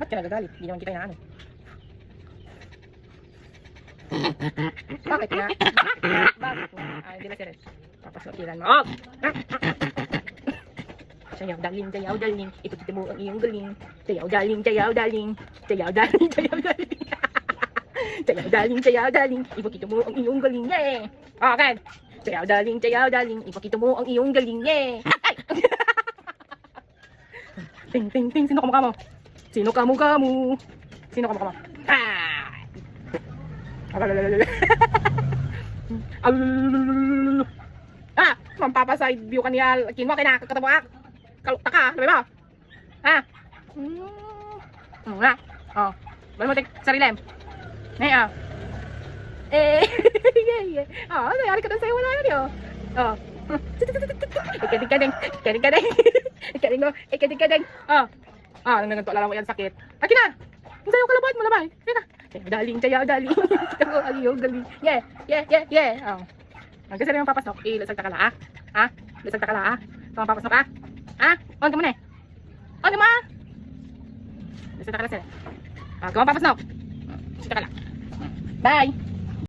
Ba't ka nagagalit? Hindi naman kita inaano. Bakit nga? Bakit nga? Ay, hindi na siya rin. Papasukilan mo. Oh! Sayaw, darling, ipagkita mo ang iyong galing. Sayaw, darling. Sayaw, darling, ipagkita mo ang iyong galing. Yeah! Okay! Sayaw, darling, ipagkita mo ang iyong galing. Yeah! Ay! Ting, sino kamukha mo? Sino kamukha mo? Ah! Mampapaside view ka niya. Kinwa kay nakakatawa. Kalukta ka, sabi mo? Ha? Nga. Oh. Bala mo tek sarili. Ngayon. Yeah. Oh, nangyari ka doon sa'yo. Wala yun yun. Oh. Ikadig. Oh. Ah, nagtulala mo yan sakit. Akin na. Ang sayo kalabait mo labay. Teka. Sayaw, darling. Galing. Yeah. Oh. Kasi rin yung papasok. Lasag ta ka la, ha? Lasag ta ka la, ha? Kung papasok, ha? Ha? On ka muna eh. On ka muna. Lasag ta ka la sila. Kung papasok. Lasag ta ka la. Bye.